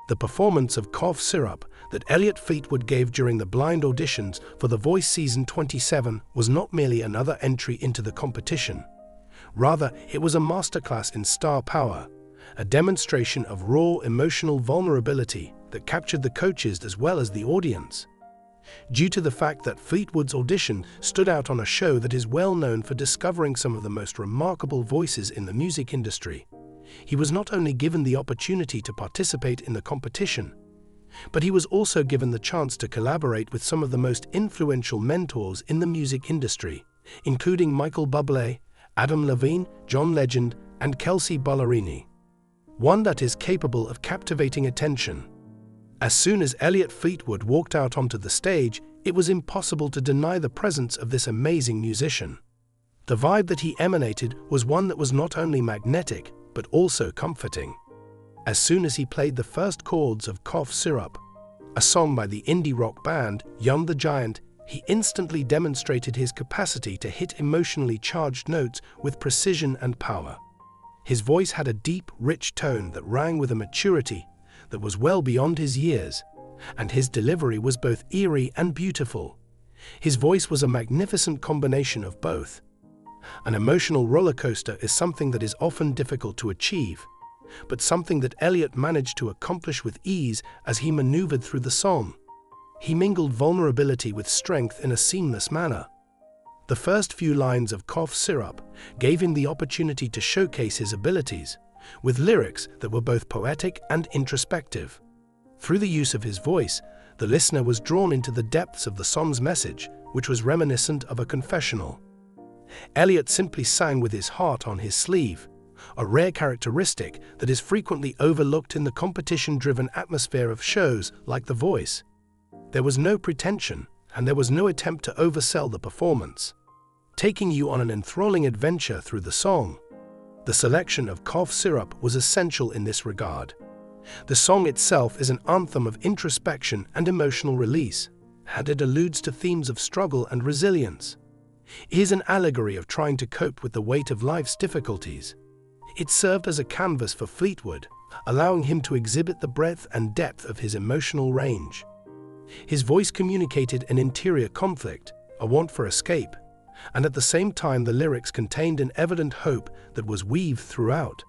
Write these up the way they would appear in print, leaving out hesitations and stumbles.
The performance of Cough Syrup that Elliott Fleetwood gave during the blind auditions for The Voice Season 27 was not merely another entry into the competition. Rather, it was a masterclass in star power, a demonstration of raw emotional vulnerability that captured the coaches as well as the audience. Due to the fact that Fleetwood's audition stood out on a show that is well known for discovering some of the most remarkable voices in the music industry, he was not only given the opportunity to participate in the competition, but he was also given the chance to collaborate with some of the most influential mentors in the music industry, including Michael Bublé, Adam Levine, John Legend, and Kelsea Ballerini. One that is capable of captivating attention. As soon as Elliott Fleetwood walked out onto the stage, it was impossible to deny the presence of this amazing musician. The vibe that he emanated was one that was not only magnetic, but also comforting. As soon as he played the first chords of Cough Syrup, a song by the indie rock band Young the Giant, he instantly demonstrated his capacity to hit emotionally charged notes with precision and power. His voice had a deep, rich tone that rang with a maturity that was well beyond his years, and his delivery was both eerie and beautiful. His voice was a magnificent combination of both. An emotional roller coaster is something that is often difficult to achieve, but something that Elliott managed to accomplish with ease as he maneuvered through the song. He mingled vulnerability with strength in a seamless manner. The first few lines of Cough Syrup gave him the opportunity to showcase his abilities, with lyrics that were both poetic and introspective. Through the use of his voice, the listener was drawn into the depths of the song's message, which was reminiscent of a confessional. Elliott simply sang with his heart on his sleeve, a rare characteristic that is frequently overlooked in the competition-driven atmosphere of shows like The Voice. There was no pretension, and there was no attempt to oversell the performance, taking you on an enthralling adventure through the song. The selection of Cough Syrup was essential in this regard. The song itself is an anthem of introspection and emotional release, and it alludes to themes of struggle and resilience. It is an allegory of trying to cope with the weight of life's difficulties. It served as a canvas for Fleetwood, allowing him to exhibit the breadth and depth of his emotional range. His voice communicated an interior conflict, a want for escape, and at the same time the lyrics contained an evident hope that was weaved throughout.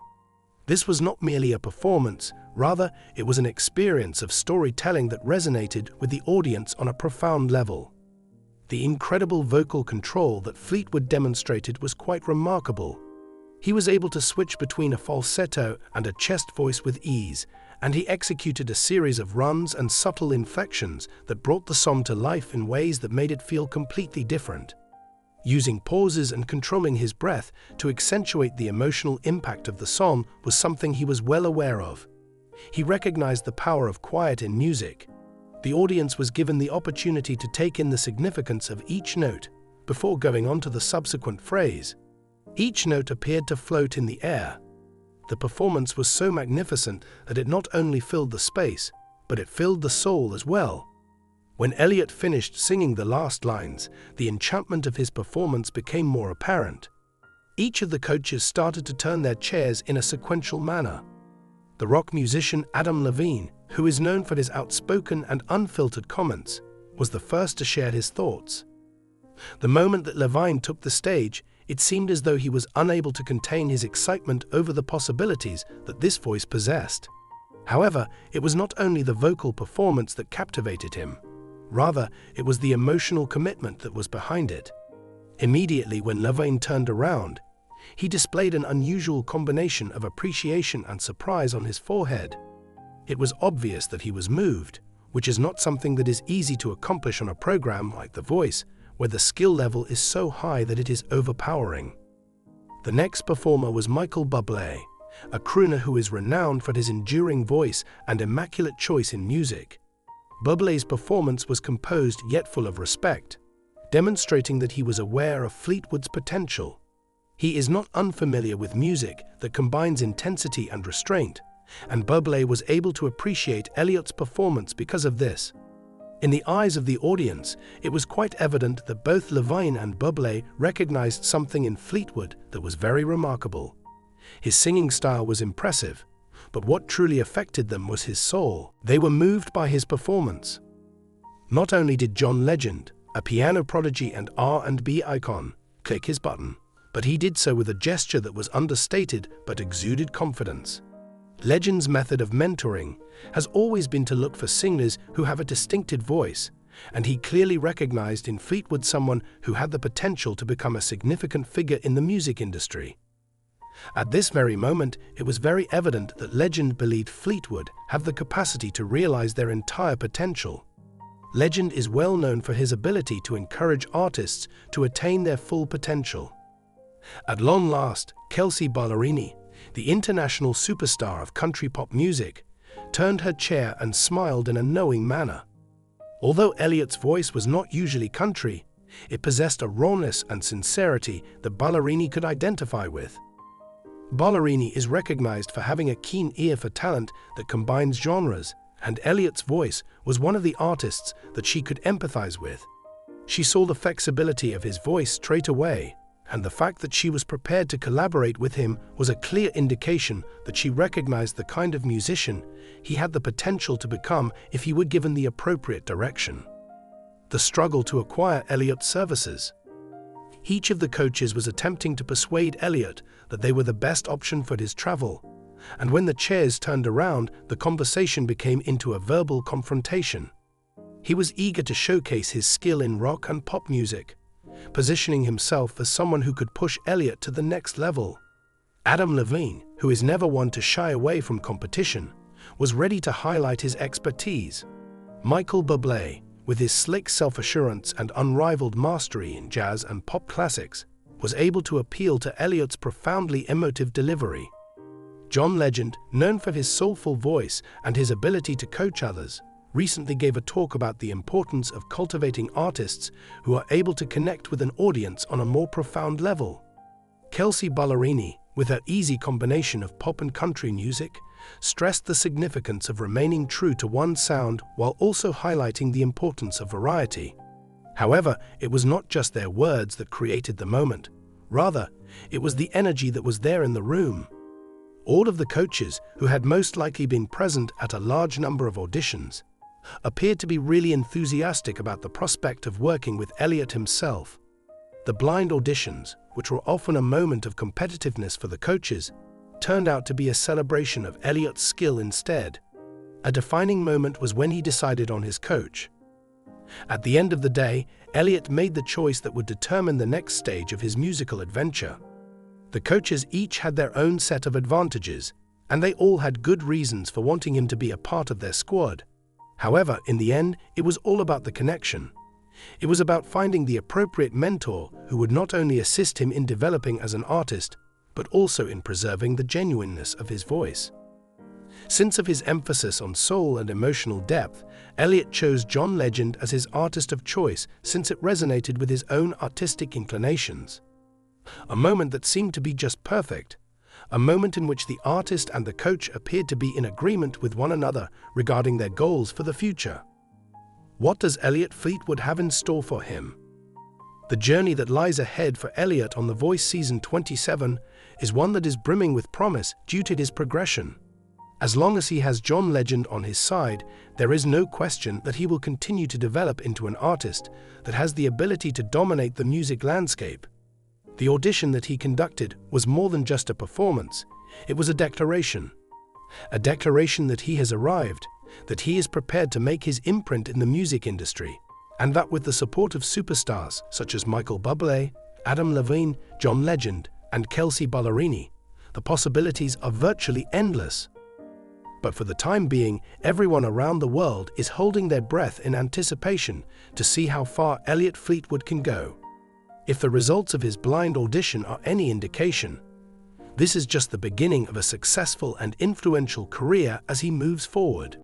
This was not merely a performance, rather it was an experience of storytelling that resonated with the audience on a profound level. The incredible vocal control that Fleetwood demonstrated was quite remarkable. He was able to switch between a falsetto and a chest voice with ease, and he executed a series of runs and subtle inflections that brought the song to life in ways that made it feel completely different. Using pauses and controlling his breath to accentuate the emotional impact of the song was something he was well aware of. He recognized the power of quiet in music. The audience was given the opportunity to take in the significance of each note before going on to the subsequent phrase. Each note appeared to float in the air. The performance was so magnificent that it not only filled the space, but it filled the soul as well. When Elliott finished singing the last lines, the enchantment of his performance became more apparent. Each of the coaches started to turn their chairs in a sequential manner. The rock musician Adam Levine, who is known for his outspoken and unfiltered comments, was the first to share his thoughts. The moment that Levine took the stage, it seemed as though he was unable to contain his excitement over the possibilities that this voice possessed. However, it was not only the vocal performance that captivated him. Rather, it was the emotional commitment that was behind it. Immediately when Levine turned around, he displayed an unusual combination of appreciation and surprise on his forehead. It was obvious that he was moved, which is not something that is easy to accomplish on a program like The Voice, where the skill level is so high that it is overpowering. The next performer was Michael Bublé, a crooner who is renowned for his enduring voice and immaculate choice in music. Bublé's performance was composed yet full of respect, demonstrating that he was aware of Fleetwood's potential. He is not unfamiliar with music that combines intensity and restraint, and Bublé was able to appreciate Elliott's performance because of this. In the eyes of the audience, it was quite evident that both Levine and Bublé recognized something in Fleetwood that was very remarkable. His singing style was impressive, but what truly affected them was his soul. They were moved by his performance. Not only did John Legend, a piano prodigy and R&B icon, click his button, but he did so with a gesture that was understated but exuded confidence. Legend's method of mentoring has always been to look for singers who have a distinctive voice, and he clearly recognized in Fleetwood someone who had the potential to become a significant figure in the music industry. At this very moment, it was very evident that Legend believed Fleetwood had the capacity to realize their entire potential. Legend is well known for his ability to encourage artists to attain their full potential. At long last, Kelsea Ballerini, the international superstar of country pop music, turned her chair and smiled in a knowing manner. Although Elliott's voice was not usually country, it possessed a rawness and sincerity that Ballerini could identify with. Ballerini is recognized for having a keen ear for talent that combines genres, and Elliott's voice was one of the artists that she could empathize with. She saw the flexibility of his voice straight away, and the fact that she was prepared to collaborate with him was a clear indication that she recognized the kind of musician he had the potential to become if he were given the appropriate direction. The struggle to acquire Elliott's services. Each of the coaches was attempting to persuade Elliott that they were the best option for his travel, and when the chairs turned around, the conversation became into a verbal confrontation. He was eager to showcase his skill in rock and pop music, positioning himself as someone who could push Elliott to the next level. Adam Levine, who is never one to shy away from competition, was ready to highlight his expertise. Michael Bublé, with his slick self-assurance and unrivaled mastery in jazz and pop classics, was able to appeal to Elliott's profoundly emotive delivery. John Legend, known for his soulful voice and his ability to coach others, recently gave a talk about the importance of cultivating artists who are able to connect with an audience on a more profound level. Kelsea Ballerini, with her easy combination of pop and country music, stressed the significance of remaining true to one sound while also highlighting the importance of variety. However, it was not just their words that created the moment. Rather, it was the energy that was there in the room. All of the coaches, who had most likely been present at a large number of auditions, appeared to be really enthusiastic about the prospect of working with Elliott himself. The blind auditions, which were often a moment of competitiveness for the coaches, turned out to be a celebration of Elliott's skill instead. A defining moment was when he decided on his coach. At the end of the day, Elliott made the choice that would determine the next stage of his musical adventure. The coaches each had their own set of advantages, and they all had good reasons for wanting him to be a part of their squad. However, in the end, it was all about the connection. It was about finding the appropriate mentor who would not only assist him in developing as an artist, but also in preserving the genuineness of his voice. Since of his emphasis on soul and emotional depth, Elliott chose John Legend as his artist of choice since it resonated with his own artistic inclinations. A moment that seemed to be just perfect. A moment in which the artist and the coach appeared to be in agreement with one another regarding their goals for the future. What does Elliott Fleetwood have in store for him? The journey that lies ahead for Elliott on The Voice Season 27 is one that is brimming with promise due to his progression. As long as he has John Legend on his side, there is no question that he will continue to develop into an artist that has the ability to dominate the music landscape. The audition that he conducted was more than just a performance, it was a declaration. A declaration that he has arrived, that he is prepared to make his imprint in the music industry, and that with the support of superstars such as Michael Bublé, Adam Levine, John Legend, and Kelsea Ballerini, the possibilities are virtually endless. But for the time being, everyone around the world is holding their breath in anticipation to see how far Elliott Fleetwood can go. If the results of his blind audition are any indication, this is just the beginning of a successful and influential career as he moves forward.